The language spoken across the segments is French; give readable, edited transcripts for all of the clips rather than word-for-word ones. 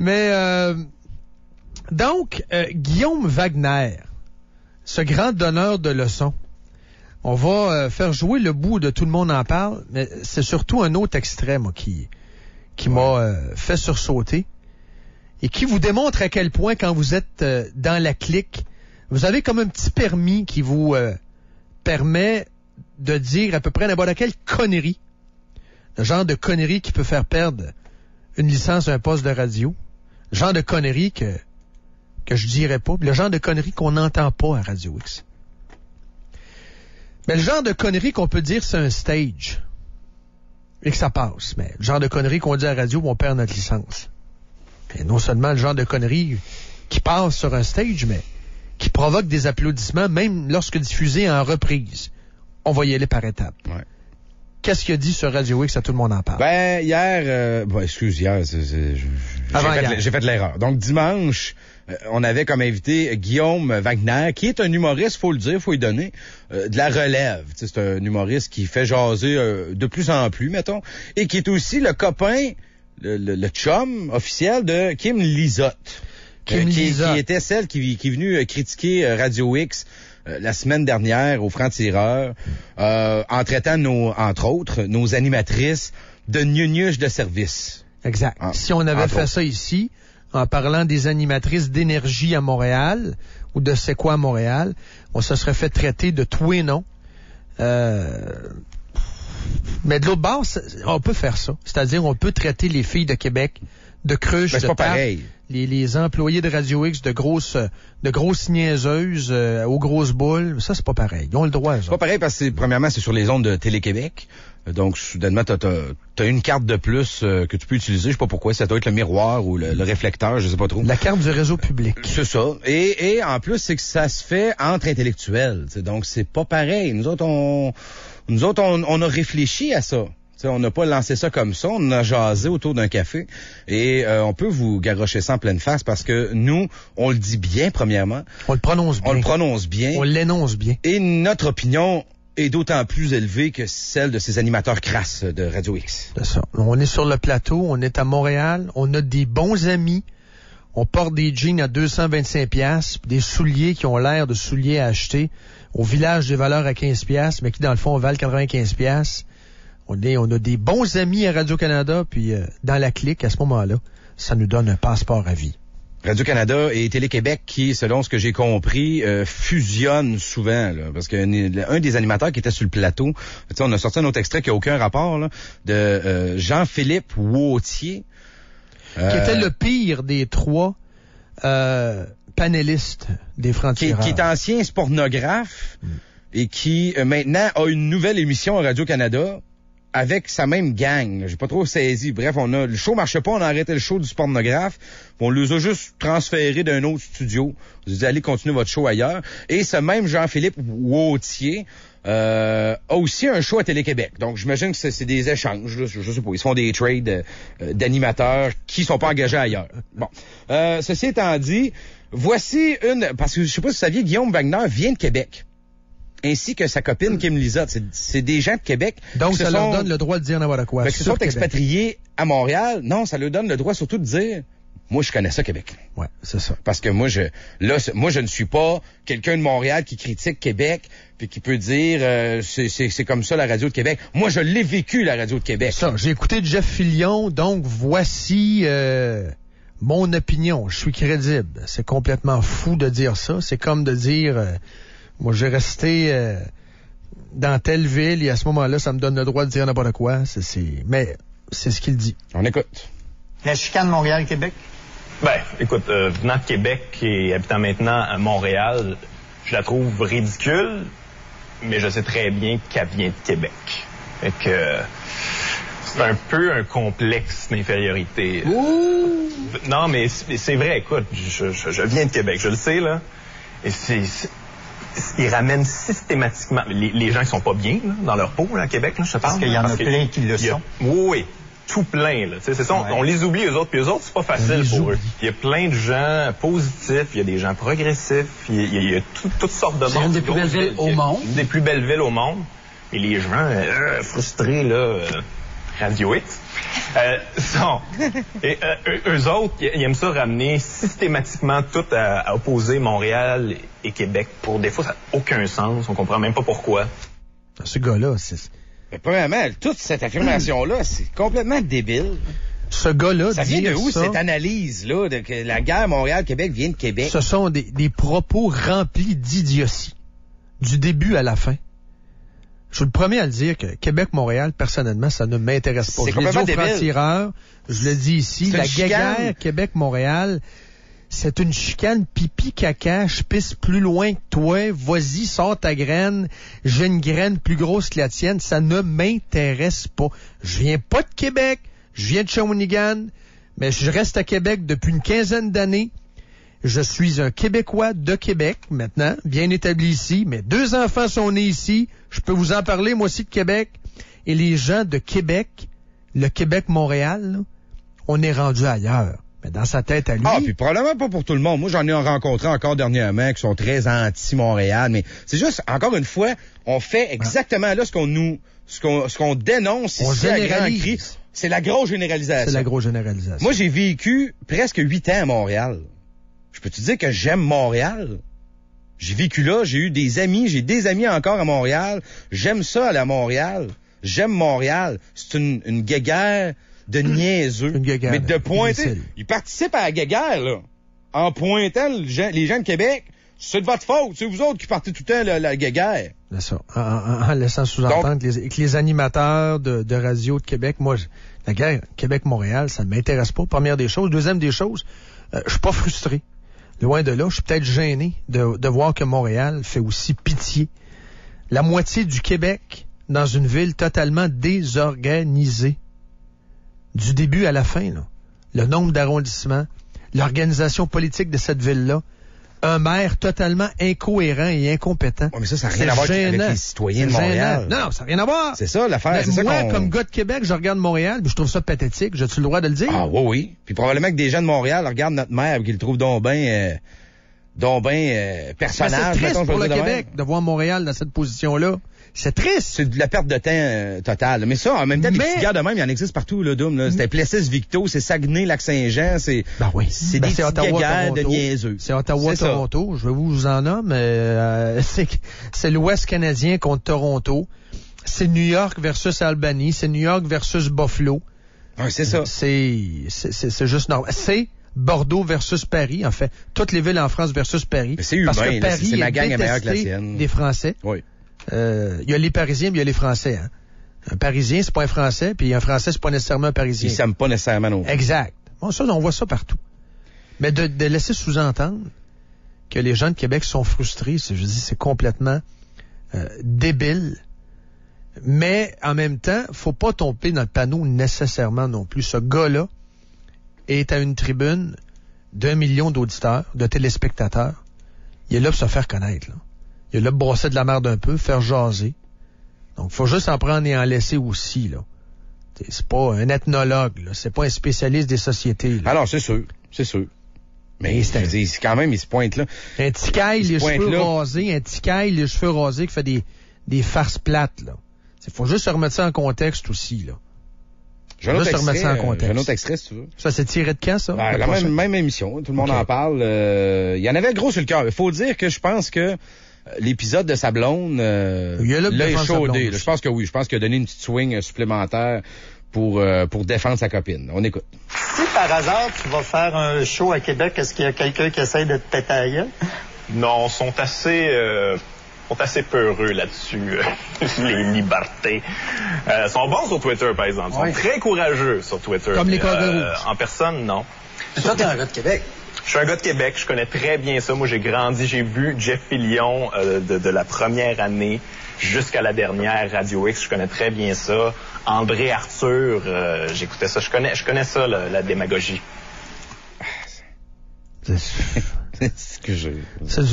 Mais, donc, Guillaume Wagner, ce grand donneur de leçons, on va faire jouer le bout de Tout le monde en parle, mais c'est surtout un autre extrait, moi, qui m'a fait sursauter et qui vous démontre à quel point, quand vous êtes dans la clique, vous avez comme un petit permis qui vous permet de dire à peu près n'importe quelle connerie. Le genre de connerie qui peut faire perdre une licence d'un poste de radio. Le genre de connerie que je dirais pas. Le genre de connerie qu'on n'entend pas à Radio X. Mais le genre de connerie qu'on peut dire c'est un stage. Et que ça passe. Mais le genre de connerie qu'on dit à la radio, on perd notre licence. Et non seulement le genre de connerie qui passe sur un stage, mais qui provoque des applaudissements, même lorsque diffusé en reprise. On va y aller par étapes. Ouais. Qu'est-ce qu'il a dit sur Radio X, à Tout le monde en parle? Hier, j'ai fait l'erreur. Donc, dimanche, on avait comme invité Guillaume Wagner, qui est un humoriste, faut le dire, faut lui donner, de la relève. T'sais, c'est un humoriste qui fait jaser de plus en plus, mettons, et qui est aussi le copain, le chum officiel de Kim Lizotte. Qui était celle qui est venue critiquer Radio X la semaine dernière au Franc-Tireur, en traitant entre autres, nos animatrices de gnougnouches de service. Exact. Si on avait fait ça ici, en parlant des animatrices d'énergie à Montréal, ou de C'est quoi à Montréal, on se serait fait traiter de tout et non. Mais de l'autre bord, on peut faire ça. C'est-à-dire, on peut traiter les filles de Québec de cruches, de pas pareil. Les employés de Radio X de grosses niaiseuses aux grosses boules. Ça, c'est pas pareil. Ils ont le droit, ça. C'est pas pareil parce que, premièrement, c'est sur les ondes de Télé-Québec. Donc, soudainement, t'as une carte de plus que tu peux utiliser. Je sais pas pourquoi. Ça doit être le miroir ou le réflecteur, je sais pas trop. La carte du réseau public. C'est ça. Et en plus, c'est que ça se fait entre intellectuels. T'sais. Donc, c'est pas pareil. Nous autres, on a réfléchi à ça. T'sais, on n'a pas lancé ça comme ça. On a jasé autour d'un café. Et on peut vous garrocher ça en pleine face parce que nous, on le dit bien, premièrement. On le prononce bien. On l'énonce bien. Et notre opinion est d'autant plus élevée que celle de ces animateurs crasses de Radio X. C'est ça. On est sur le plateau, on est à Montréal, on a des bons amis, on porte des jeans à 225$, des souliers qui ont l'air de souliers à acheter au village des valeurs à 15$, mais qui dans le fond valent 95$. On a des bons amis à Radio-Canada, puis dans la clique, à ce moment-là, ça nous donne un passeport à vie. Radio-Canada et Télé-Québec qui, selon ce que j'ai compris, fusionnent souvent. Là, parce qu'un des animateurs qui était sur le plateau, on a sorti un autre extrait qui n'a aucun rapport, là, de Jean-Philippe Wautier. Qui était le pire des trois panélistes des Francs-Tireurs. Qui est ancien pornographe et qui, maintenant, a une nouvelle émission à Radio-Canada avec sa même gang. J'ai pas trop saisi. Bref, le show marchait pas, on a arrêté le show du pornographe. On les a juste transférés d'un autre studio. On a dit, allez continuer votre show ailleurs. Et ce même Jean-Philippe Wautier a aussi un show à Télé-Québec. Donc, j'imagine que c'est des échanges. Là, je sais pas. Ils se font des trades d'animateurs qui sont pas engagés ailleurs. Bon. Ceci étant dit, voici parce que je sais pas si vous saviez, Guillaume Wagner vient de Québec. Ainsi que sa copine Kim Lizotte. C'est des gens de Québec. Donc, ça leur donne le droit de dire n'importe quoi. Qui se sont expatriés à Montréal. Non, ça leur donne le droit surtout de dire, moi, je connais ça, Québec. Ouais, c'est ça. Parce que moi, je ne suis pas quelqu'un de Montréal qui critique Québec puis qui peut dire, c'est comme ça la radio de Québec. Moi, je l'ai vécu, la radio de Québec. Ça, j'ai écouté Jeff Fillion, donc voici mon opinion. Je suis crédible. C'est complètement fou de dire ça. C'est comme de dire... moi, j'ai resté dans telle ville et à ce moment-là, ça me donne le droit de dire n'importe quoi. Mais c'est ce qu'il dit. On écoute. La chicane Montréal-Québec? Ben, écoute, venant de Québec et habitant maintenant à Montréal, je la trouve ridicule, mais je sais très bien qu'elle vient de Québec. Fait que c'est un peu un complexe d'infériorité. Ouh! Non, mais c'est vrai, écoute, je viens de Québec, je le sais, là. Et ils ramènent systématiquement les gens qui sont pas bien là, dans leur peau là, à Québec, là, je te parle. Parce qu'il y en a plein qui le sont. Oui, tout plein. Là. C'est ça, on les oublie eux autres, puis eux autres, c'est pas facile pour eux. Il y a plein de gens positifs, il y a des gens progressifs, il y a toutes sortes de monde. C'est une des plus belles villes au monde. Une des plus belles villes au monde. Et les gens frustrés, là... Radio X. Eux autres, ils aiment ça ramener systématiquement tout à opposer Montréal et Québec. Pour des fois, ça n'a aucun sens. On comprend même pas pourquoi. Ce gars-là, c'est... Mais premièrement, toute cette affirmation-là, c'est complètement débile. Ce gars-là, ça vient de où, cette analyse-là, de que la guerre Montréal-Québec vient de Québec? Ce sont des propos remplis d'idiotie, du début à la fin. Je suis le premier à le dire que Québec-Montréal, personnellement, ça ne m'intéresse pas. C'est Je l'ai dit aux complètement francs-tireurs, je le dis ici, la guerre Québec-Montréal, c'est une chicane pipi-caca, je pisse plus loin que toi, vas-y, sors ta graine, j'ai une graine plus grosse que la tienne, ça ne m'intéresse pas. Je viens pas de Québec, je viens de Shawinigan, mais je reste à Québec depuis une quinzaine d'années. Je suis un Québécois de Québec, maintenant, bien établi ici. Mes 2 enfants sont nés ici. Je peux vous en parler, moi aussi, de Québec. Et les gens de Québec, le Québec-Montréal, là, on est rendu ailleurs. Mais dans sa tête à lui... Ah, puis probablement pas pour tout le monde. Moi, j'en ai rencontré encore dernièrement qui sont très anti-Montréal. Mais c'est juste, encore une fois, on fait exactement là ce qu'on dénonce ici à grand cri. C'est la grosse généralisation. C'est la grosse généralisation. Moi, j'ai vécu presque 8 ans à Montréal. Je peux te dire que j'aime Montréal. J'ai vécu là, j'ai eu des amis, j'ai des amis encore à Montréal. J'aime ça aller à Montréal. J'aime Montréal. C'est une guéguerre de niaiseux. Une guéguerre. Mais de pointer. Ils participent à la guéguerre, là. En pointant les gens de Québec. C'est de votre faute. C'est vous autres qui partez tout le temps la guéguerre. C'est ça. En laissant sous-entendre que les animateurs de radio de Québec, moi, la guerre Québec-Montréal, ça ne m'intéresse pas. Première des choses. Deuxième des choses, je suis pas frustré. Loin de là, je suis peut-être gêné de voir que Montréal fait aussi pitié. La moitié du Québec dans une ville totalement désorganisée. Du début à la fin, là. Le nombre d'arrondissements, l'organisation politique de cette ville-là, un maire totalement incohérent et incompétent. Ouais, mais ça n'a rien à voir avec les citoyens de Montréal. Non, ça n'a rien à voir. C'est ça l'affaire. C'est moi, ça comme gars de Québec, je regarde Montréal, puis je trouve ça pathétique. J'ai-tu le droit de le dire? Ah oui. Puis probablement que des gens de Montréal regardent notre maire et qu'ils le trouvent donc ben personnage. C'est triste pour le Québec de voir Montréal dans cette position-là. C'est triste. C'est de la perte de temps totale. Mais ça, en même temps, des petites gares de même, il y en existe partout, là, Doom. C'était Plessis-Victo, c'est Saguenay, Lac-Saint-Jean, c'est c'est des petites guerres de niaiseux. C'est Ottawa-Toronto. Je vais vous en nommer. C'est l'Ouest canadien contre Toronto. C'est New York versus Albany. C'est New York versus Buffalo. Ouais, c'est ça. C'est juste normal. C'est Bordeaux versus Paris, en fait. Toutes les villes en France versus Paris. Mais c'est humain, parce que Paris c'est ma gang est meilleure que la détesté sienne. des Français. Oui. Il y a les Parisiens, mais il y a les Français. Hein. Un Parisien, c'est pas un Français, puis un Français, c'est pas nécessairement un Parisien. Ils s'aiment pas nécessairement non plus. Exact. Bon, ça, on voit ça partout. Mais de laisser sous-entendre que les gens de Québec sont frustrés, c'est complètement débile. Mais en même temps, faut pas tomber dans le panneau nécessairement non plus. Ce gars-là est à une tribune d'1 million d'auditeurs, de téléspectateurs. Il est là pour se faire connaître, là. Il est là pour brosser de la merde un peu, faire jaser. Donc, faut juste en prendre et en laisser aussi, là. C'est pas un ethnologue, là. C'est pas un spécialiste des sociétés, là. Alors, c'est sûr. Mais c'est quand même, il se pointe là. Un petit caille, les cheveux rasés, qui fait des farces plates, là. Faut juste se remettre ça en contexte aussi, là. J'ai un autre extrait, si tu veux. Ça, c'est tiré de quand, ça? Ben, la même émission. Tout le monde en parle. Il y en avait gros sur le cœur. Il faut dire que je pense que l'épisode de sa blonde l'a échaudé. Je pense que oui. Je pense qu'il a donné une petite swing supplémentaire pour défendre sa copine. On écoute. Si par hasard tu vas faire un show à Québec, est-ce qu'il y a quelqu'un qui essaie de te péter à la gueule? Non, sont assez peureux là-dessus, les libertés. Sont bons sur Twitter, par exemple. Ils sont très courageux sur Twitter. Comme les Cordons rouges. En personne, non. Toi, t'es un gars de Québec. Je suis un gars de Québec, je connais très bien ça. Moi, j'ai grandi, j'ai vu Jeff Fillion de la première année jusqu'à la dernière Radio X. Je connais très bien ça. André Arthur, j'écoutais ça. Je connais ça, la démagogie. C'est ce que j'ai.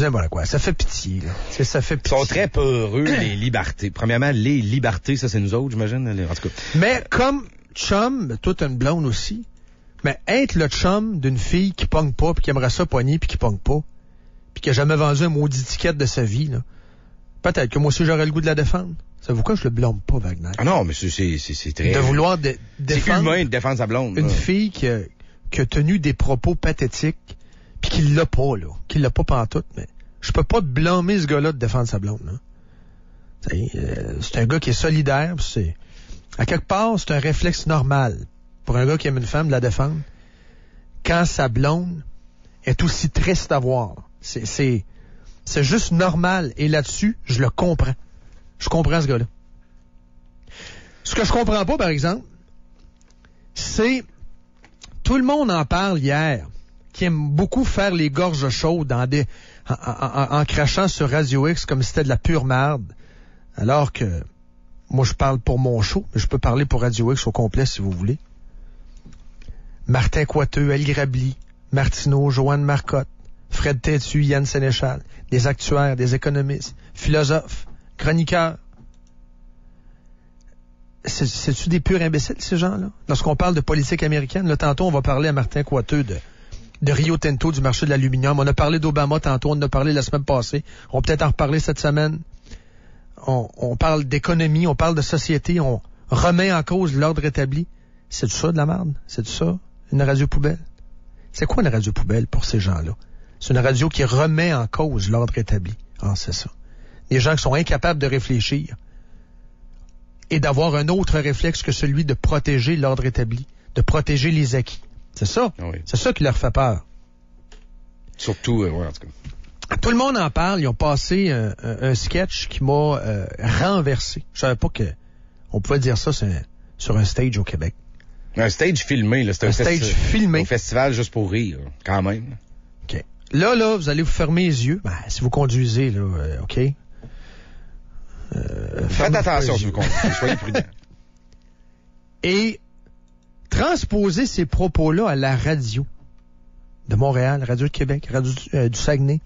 Voilà quoi. Ça fait pitié, là. Ça fait pitié. Ils sont très peureux, les libertés. Premièrement, les libertés, ça, c'est nous autres, j'imagine. En tout cas. Mais comme chum, toi, t'as une blonde aussi. Mais être le chum d'une fille qui pogne pas, puis qui aimerait ça pogner, puis qui pogne pas, puis qui a jamais vendu un maudit ticket de sa vie, là. Peut-être que moi aussi, j'aurais le goût de la défendre. Savez-vous quoi? Je le blâme pas, Wagner. Ah non, mais c'est très... De vouloir C'est défendre humain de défendre sa blonde. une là. fille qui a tenu des propos pathétiques, puis qui l'a pas, là. Qui l'a pas pantoute, mais je peux pas blâmer ce gars-là de défendre sa blonde, là. C'est un gars qui est solidaire, pis c'est... À quelque part, c'est un réflexe normal pour un gars qui aime une femme de la défendre quand sa blonde est aussi triste à voir. C'est juste normal. Et là-dessus, je le comprends. Je comprends ce gars-là. Ce que je comprends pas, par exemple, c'est... Tout le monde en parle hier, qui aime beaucoup faire les gorges chaudes en crachant sur Radio X comme si c'était de la pure merde. Alors que... Moi, je parle pour mon show, mais je peux parler pour Radio X au complet, si vous voulez. Martin Coiteux, El Grabli, Martineau, Joanne Marcotte, Fred Têtu, Yann Sénéchal, des actuaires, des économistes, philosophes, chroniqueurs. C'est-tu des purs imbéciles, ces gens-là? Lorsqu'on parle de politique américaine, là, tantôt, on va parler à Martin Coiteux de Rio Tinto, du marché de l'aluminium. On a parlé d'Obama tantôt, on en a parlé la semaine passée. On va peut-être en reparler cette semaine. On parle d'économie, on parle de société, on remet en cause l'ordre établi. C'est tout ça de la merde? C'est tout ça? Une radio poubelle? C'est quoi une radio poubelle pour ces gens-là? C'est une radio qui remet en cause l'ordre établi. Ah, c'est ça. Des gens qui sont incapables de réfléchir et d'avoir un autre réflexe que celui de protéger l'ordre établi, de protéger les acquis. C'est ça. Oui. C'est ça qui leur fait peur. Surtout, ouais, en tout cas. Tout le monde en parle. Ils ont passé un sketch qui m'a renversé. Je savais pas que on pouvait dire ça sur un stage au Québec. Un stage filmé, là. C'est un stage filmé. Un festival juste pour rire, quand même. OK. Là, vous allez vous fermer les yeux. Ben, si vous conduisez, là, OK? Faites attention si vous conduisez. Soyez prudents. Et transposer ces propos-là à la radio de Montréal, Radio de Québec, Radio du Saguenay.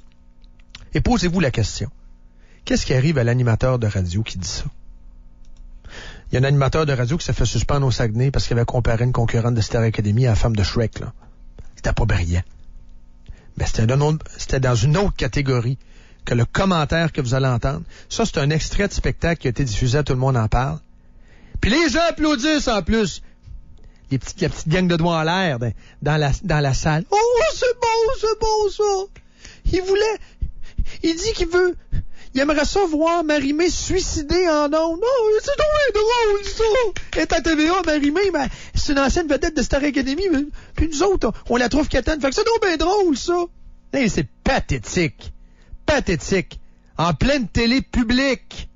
Et posez-vous la question. Qu'est-ce qui arrive à l'animateur de radio qui dit ça? Il y a un animateur de radio qui s'est fait suspendre au Saguenay parce qu'il avait comparé une concurrente de Star Academy à la femme de Shrek, là. C'était pas brillant. Mais c'était dans une autre catégorie que le commentaire que vous allez entendre. Ça, c'est un extrait de spectacle qui a été diffusé à Tout le monde en parle. Puis les gens applaudissent en plus. La petite gang de doigts en l'air dans la salle. Oh, c'est beau, ça. Il dit il aimerait ça voir Marie-Mé se suicider en ondes. Oh, c'est donc drôle, ça. Elle est à TVA, Marie-Mé, mais c'est une ancienne vedette de Star Academy. Puis nous autres, on la trouve quétaine. Fait que c'est donc bien drôle, ça. Hey, c'est pathétique. Pathétique. En pleine télé publique.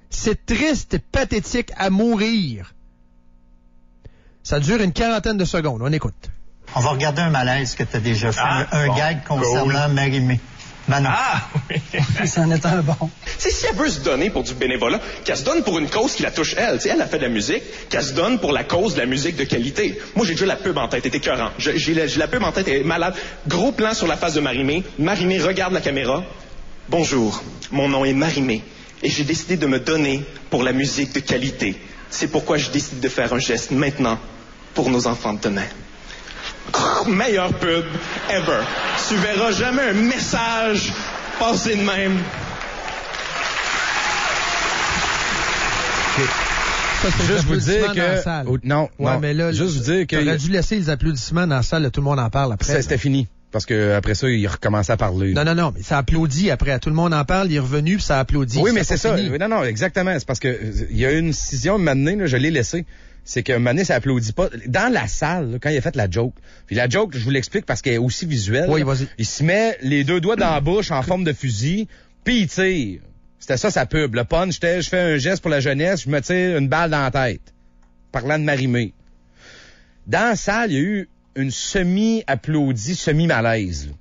C'est triste et pathétique à mourir. Ça dure une 40aine de secondes. On écoute. On va regarder un malaise que tu as déjà fait, un gag concernant Marie-Mé. Manon. Ah, oui. Ça en est un bon. Si elle veut se donner pour du bénévolat, qu'elle se donne pour une cause qui la touche elle. Elle a fait de la musique, qu'elle se donne pour la cause de la musique de qualité. Moi, j'ai déjà la pub en tête, elle est écœurant. J'ai la pub en tête, elle est malade. Gros plan sur la face de Marie-Mé. Marie-Mé regarde la caméra. Bonjour, mon nom est Marie-Mé et j'ai décidé de me donner pour la musique de qualité. C'est pourquoi je décide de faire un geste maintenant pour nos enfants de demain. Meilleure pub ever. Tu verras jamais un message passer de même. Ça, c'est Juste vous dire dans la salle. Non, mais là, juste vous dire que t'aurais dû laisser les applaudissements dans la salle, là, tout le monde en parle après. C'était fini. Parce que après ça, il recommençait à parler. Non, mais ça applaudit après. Tout le monde en parle, il est revenu, puis ça applaudit. Oui, mais c'est ça. Fini. Non, exactement. C'est parce que il y a une décision, un moment donné, là, je l'ai laissé. C'est qu'un moment donné, ça applaudit pas. Dans la salle, là, quand il a fait la joke. Puis la joke, je vous l'explique parce qu'elle est aussi visuelle. Oui, vas-y. Il se met les deux doigts dans la bouche en forme de fusil, puis il tire. C'était ça sa pub. Le punch, je fais un geste pour la jeunesse, je me tire une balle dans la tête. Parlant de Marie-Mé. Dans la salle, il y a eu une semi-applaudie, semi-malaise. Là.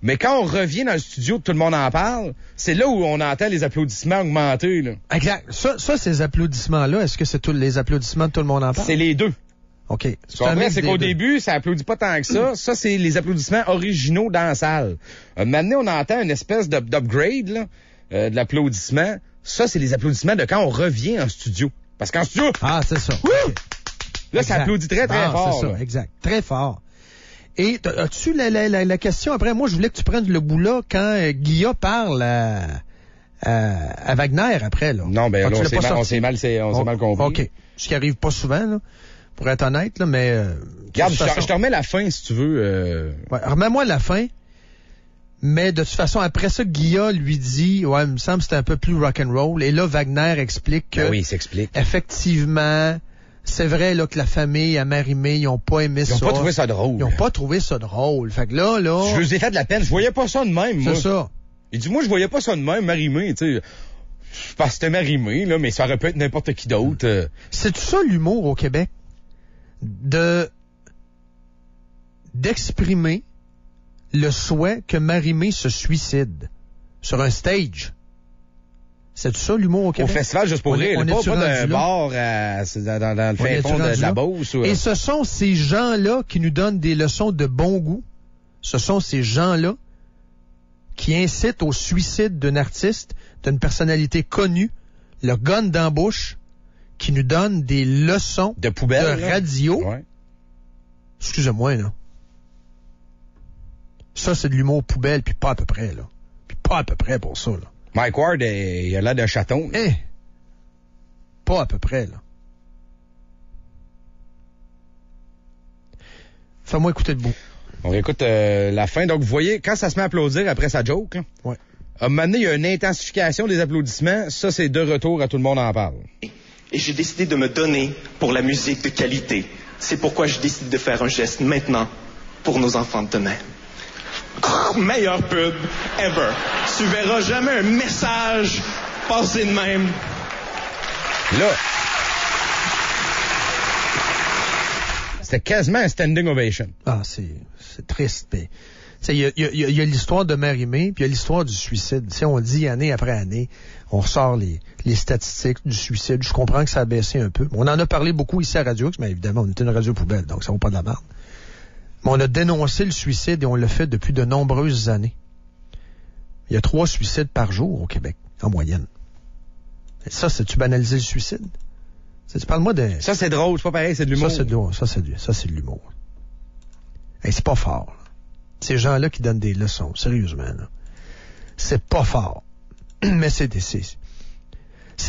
Mais quand on revient dans le studio, tout le monde en parle, c'est là où on entend les applaudissements augmenter. Là. Exact. Ça, ces applaudissements-là, est-ce que c'est tous les applaudissements de tout le monde en parle? C'est les deux. OK. C'est qu'au début, ça applaudit pas tant que ça. Ça, c'est les applaudissements originaux dans la salle. Maintenant, on entend une espèce d'upgrade là, de l'applaudissement. Ça, c'est les applaudissements de quand on revient en studio. Parce qu'en studio... Ah, c'est ça. Okay. Là, ça applaudit très fort. C'est ça, là. exact. Très fort. Et as-tu la question après? Moi, je voulais que tu prennes le bout là quand Guilla parle à Wagner après, là. Non, ben Ah, là, tu on l'as pas s'est sorti? mal compris. OK. Ce qui arrive pas souvent, là, pour être honnête, là, mais... Regarde, de toute façon- je te remets la fin, si tu veux. Ouais, remets-moi la fin. Mais de toute façon, après ça, Guilla lui dit, ouais, il me semble que c'était un peu plus rock'n'roll. Et là, Wagner explique que, Ben oui, il s'explique. effectivement, c'est vrai là que la famille à Marie-Mé, ils ont pas aimé ça. Ils ont pas trouvé ça drôle. Ils ont pas trouvé ça drôle. Fait que là, Je vous ai fait de la peine. Je voyais pas ça de même, moi. c'est ça. Il dit, moi, je voyais pas ça de même, Marie-Mé, tu sais. Parce que c'était Marie-Mé, là, mais ça aurait pu être n'importe qui d'autre. C'est ça l'humour au Québec? D'exprimer le souhait que Marie-Mé se suicide sur un stage. C'est ça l'humour au Au Québec? festival Juste pour rire, on pas est-tu d'un rendu là? bar dans le fin est-tu fond de rendu la là? Beauce. Et ce sont ces gens-là qui nous donnent des leçons de bon goût. Ce sont ces gens-là qui incitent au suicide d'un artiste, d'une personnalité connue, le gun dans la bouche, qui nous donne des leçons de poubelle. de là. radio. Ouais. Excusez-moi, là. Ça, c'est de l'humour poubelle, puis pas à peu près, là. Puis pas à peu près pour ça, là. Mike Ward, il a l'air d'un chaton. Eh! Pas à peu près, là. Fais-moi écouter le bout. On réécoute la fin. Donc, vous voyez, quand ça se met à applaudir après sa joke, là, Ouais. à un moment donné, il y a une intensification des applaudissements. Ça, c'est de retour à tout le monde en parle. Et j'ai décidé de me donner pour la musique de qualité. C'est pourquoi je décide de faire un geste maintenant pour nos enfants de demain. Meilleur pub ever. Tu verras jamais un message passer de même. Là, c'était quasiment un standing ovation. Ah, c'est triste, mais... Il y a l'histoire de Marie-Mé, puis il y a l'histoire du suicide. T'sais, on dit année après année, on ressort les statistiques du suicide. Je comprends que ça a baissé un peu. On en a parlé beaucoup ici à Radio X, mais évidemment, on était une radio poubelle, donc ça vaut pas de la merde. Mais on a dénoncé le suicide et on le fait depuis de nombreuses années. Il y a 3 suicides par jour au Québec, en moyenne. Et ça, c'est-tu banaliser le suicide? Tu parles-moi de... Ça, c'est drôle, c'est pas pareil, c'est de l'humour. Ça, c'est de l'humour. Ça, c'est de l'humour. Hey, c'est pas fort, là. Ces gens-là qui donnent des leçons, sérieusement, là. C'est pas fort. Mais c'est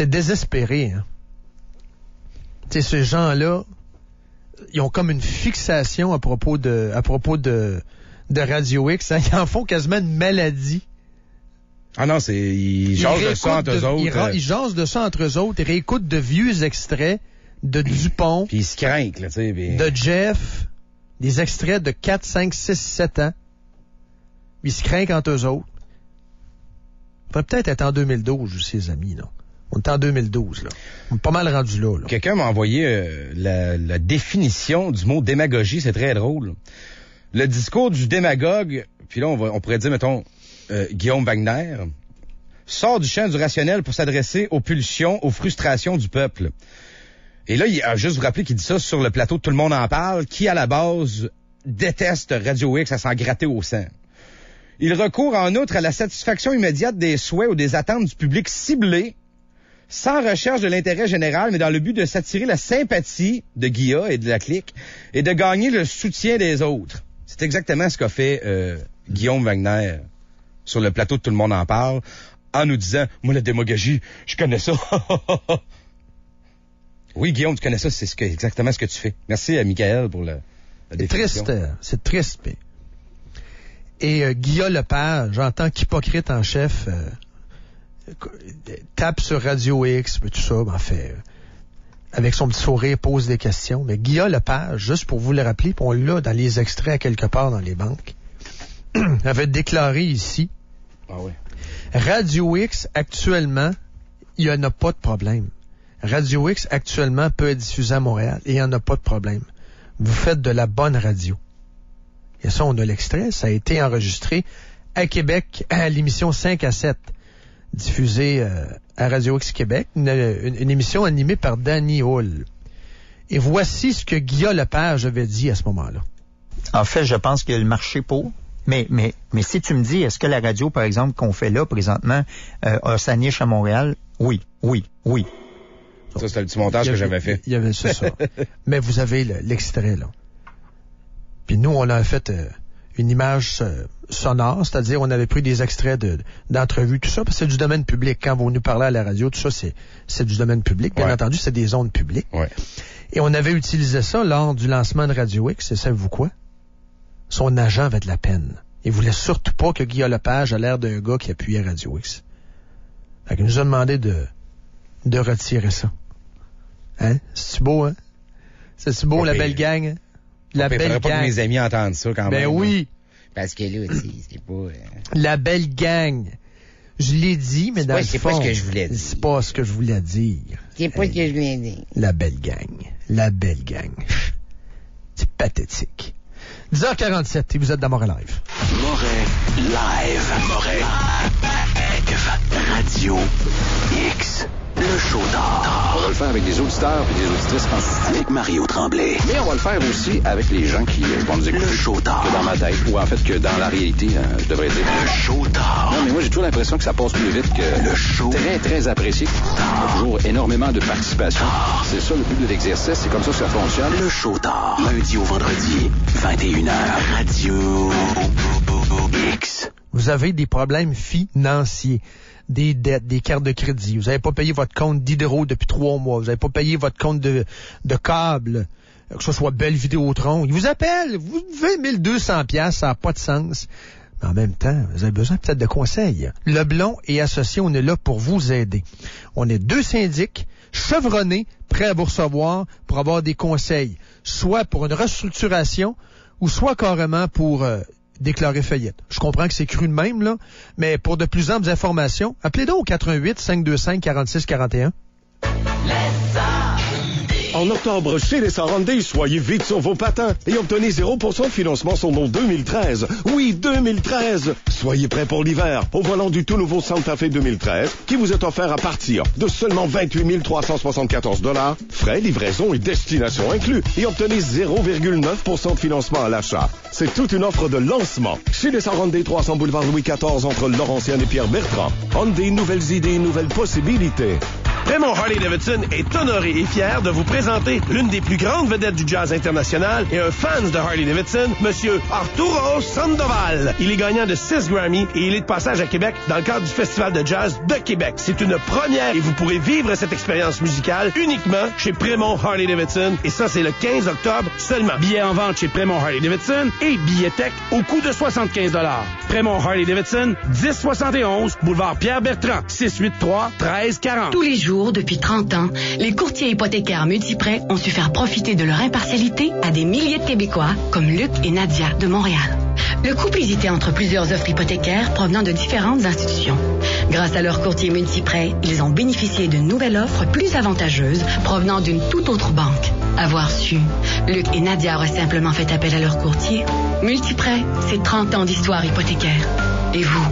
désespéré, hein. Tu sais, ces gens-là, ils ont comme une fixation à propos de Radio X, hein. Ils en font quasiment une maladie. Ah non, ils jasent de ça entre eux autres. Ils jasent de ça entre eux autres. Ils réécoutent de vieux extraits de Dupont. Puis ils se craignent, là, tu sais. Puis... De Jeff. Des extraits de 4, 5, 6, 7 ans. Ils se craignent entre eux autres. On pourrait peut-être être en 2012, aussi, les amis, là. On est en 2012, là. On est pas mal rendu là, là. Quelqu'un m'a envoyé la définition du mot démagogie, c'est très drôle. Le discours du démagogue, puis là, on pourrait dire, mettons, Guillaume Wagner, sort du champ du rationnel pour s'adresser aux pulsions, aux frustrations du peuple. Et là, il a juste vous rappeler qu'il dit ça sur le plateau de Tout le monde en parle, qui, à la base, déteste Radio X à s'en gratter au sang. Il recourt en outre à la satisfaction immédiate des souhaits ou des attentes du public ciblé, sans recherche de l'intérêt général, mais dans le but de s'attirer la sympathie de Guilla et de la clique, et de gagner le soutien des autres. C'est exactement ce qu'a fait Guillaume Wagner sur le plateau de Tout le monde en parle, en nous disant, moi, la démagogie, je connais ça. Oui, Guillaume, tu connais ça, c'est exactement ce que tu fais. Merci à Michael pour la définition. C'est triste, mais... Et Guilla Lepage, en tant qu'hypocrite en chef, tape sur Radio X, tout ça, en fait, avec son petit sourire, pose des questions. Mais Guilla Lepage, juste pour vous le rappeler, puis on l'a dans les extraits quelque part dans les banques, avait déclaré ici, Radio X, actuellement, il n'y en a pas de problème. Radio X, actuellement, peut être diffusé à Montréal et il n'y en a pas de problème. Vous faites de la bonne radio. Et ça, on a l'extrait. Ça a été enregistré à Québec à l'émission 5 à 7, diffusée à Radio X Québec, une émission animée par Danny Hull. Et voici ce que Guilla Lepage avait dit à ce moment-là. En fait, je pense qu'il y a le marché pour. Mais si tu me dis, est-ce que la radio, par exemple, qu'on fait là présentement, a sa niche à Montréal? Oui. Ça, c'était le petit montage que j'avais fait. Il y avait ça. Mais vous avez l'extrait, là. Puis nous, on a fait une image sonore, c'est-à-dire on avait pris des extraits d'entrevues, tout ça, parce que c'est du domaine public. Quand vous nous parlez à la radio, tout ça, c'est du domaine public. Bien entendu, c'est des ondes publiques. Ouais. Et on avait utilisé ça lors du lancement de Radio X. Et savez-vous quoi? Son agent avait de la peine. Il voulait surtout pas que Guillaume Lepage a l'air d'un gars qui appuyait Radio X. Fait qu'il nous a demandé de retirer ça. Hein? C'est beau, hein? C'est beau, la belle gang? La belle gang. Pas que mes amis entendent ça quand même. Ben oui. Parce que là, c'est pas... La belle gang. Je l'ai dit, mais dans le fond... C'est pas ce que je voulais dire. C'est pas ce que je voulais dire. C'est pas ce que je voulais dire. La belle gang. La belle gang. C'est pathétique. 10h47, et vous êtes dans Montréal Live. Montréal Live. Montréal Radio X. Le show d'or. On va le faire avec des auditeurs et des auditrices en studio. Avec Mario Tremblay. Mais on va le faire aussi avec les gens qui vont nous écouter. Le show d'or. Que dans ma tête, ou en fait que dans la réalité, je devrais dire. Le show d'or. Non, mais moi, j'ai toujours l'impression que ça passe plus vite que... Le show. Très, très apprécié. Il y a toujours énormément de participation. C'est ça le but de l'exercice. C'est comme ça que ça fonctionne. Le show d'or. Lundi au vendredi, 21h. Radio X. Vous avez des problèmes financiers. Des dettes, des cartes de crédit. Vous n'avez pas payé votre compte d'hydro depuis 3 mois. Vous n'avez pas payé votre compte de câble, que ce soit Bell Vidéotron. Ils vous appellent. Vous devez 1200 $, ça n'a pas de sens. Mais en même temps, vous avez besoin peut-être de conseils. Leblond et Associés, on est là pour vous aider. On est 2 syndics chevronnés, prêts à vous recevoir pour avoir des conseils, soit pour une restructuration ou soit carrément pour... déclarer faillite. Je comprends que c'est cru de même, là, mais pour de plus amples informations, appelez donc au 88-525-4641. En octobre, chez les Sarandés, soyez vite sur vos patins et obtenez 0% de financement sur nos 2013. Oui, 2013! Soyez prêts pour l'hiver au volant du tout nouveau Santa Fe 2013 qui vous est offert à partir de seulement 28 374 $, frais, livraison et destination inclus, et obtenez 0,9% de financement à l'achat. C'est toute une offre de lancement. Chez les Sarandés, 300 boulevard Louis XIV entre Laurentienne et Pierre-Bertrand. Hyundai, nouvelles idées, nouvelles possibilités. Raymond Harley-Davidson est honoré et fier de vous présenter l'une des plus grandes vedettes du jazz international et un fan de Harley-Davidson, Monsieur Arturo Sandoval. Il est gagnant de 6 Grammy et il est de passage à Québec dans le cadre du Festival de jazz de Québec. C'est une première et vous pourrez vivre cette expérience musicale uniquement chez Prémont Harley-Davidson, et ça, c'est le 15 octobre seulement. Billets en vente chez Prémont Harley-Davidson et billets tech au coût de 75 $. Prémont Harley-Davidson, 1071 boulevard Pierre-Bertrand, 683-1340. Tous les jours, depuis 30 ans, les courtiers hypothécaires Multiprêt ont su faire profiter de leur impartialité à des milliers de Québécois comme Luc et Nadia de Montréal. Le couple hésitait entre plusieurs offres hypothécaires provenant de différentes institutions. Grâce à leur courtier Multiprêt, ils ont bénéficié d'une nouvelle offre plus avantageuse provenant d'une toute autre banque. Avoir su, Luc et Nadia auraient simplement fait appel à leur courtier. Multiprêt, c'est 30 ans d'histoire hypothécaire. Et vous,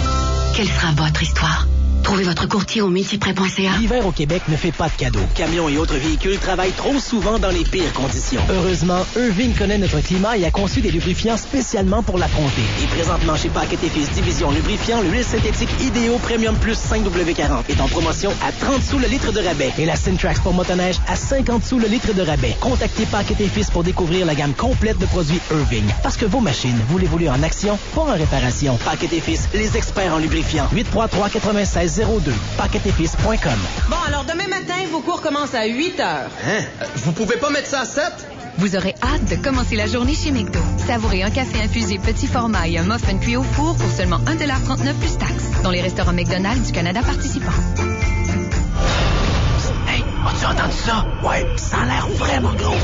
quelle sera votre histoire? Trouvez votre courtier au multiprêt.ca. L'hiver au Québec ne fait pas de cadeaux. Camions et autres véhicules travaillent trop souvent dans les pires conditions. Heureusement, Irving connaît notre climat et a conçu des lubrifiants spécialement pour l'affronter. Et présentement chez Paquet et Fils Division Lubrifiant, l'huile synthétique Idéo Premium Plus 5W40 est en promotion à 30 sous le litre de rabais. Et la Syntrax pour motoneige à 50 sous le litre de rabais. Contactez Paquet et Fils pour découvrir la gamme complète de produits Irving. Parce que vos machines, vous les voulez en action, pas en réparation. Paquet et Fils, les experts en lubrifiant. 833-9602. Paquetefils.com. Bon, alors demain matin, vos cours commencent à 8 heures. Hein? Vous pouvez pas mettre ça à 7? Vous aurez hâte de commencer la journée chez McDo. Savourez un café infusé petit format et un muffin cuit au four pour seulement 1,39$ plus taxes dans les restaurants McDonald's du Canada participants. Hey, as-tu entendu ça? Ouais, ça a l'air vraiment gros.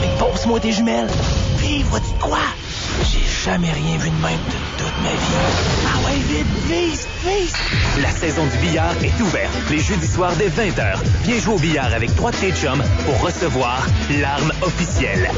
Mais pose-moi tes jumelles. Puis, vois-tu de quoi? J'ai jamais rien vu de même de toute ma vie. Ah ouais, vite, vise. La saison du billard est ouverte. Les jeudis soirs dès 20h. Viens jouer au billard avec 3 de tes chums pour recevoir l'arme officielle.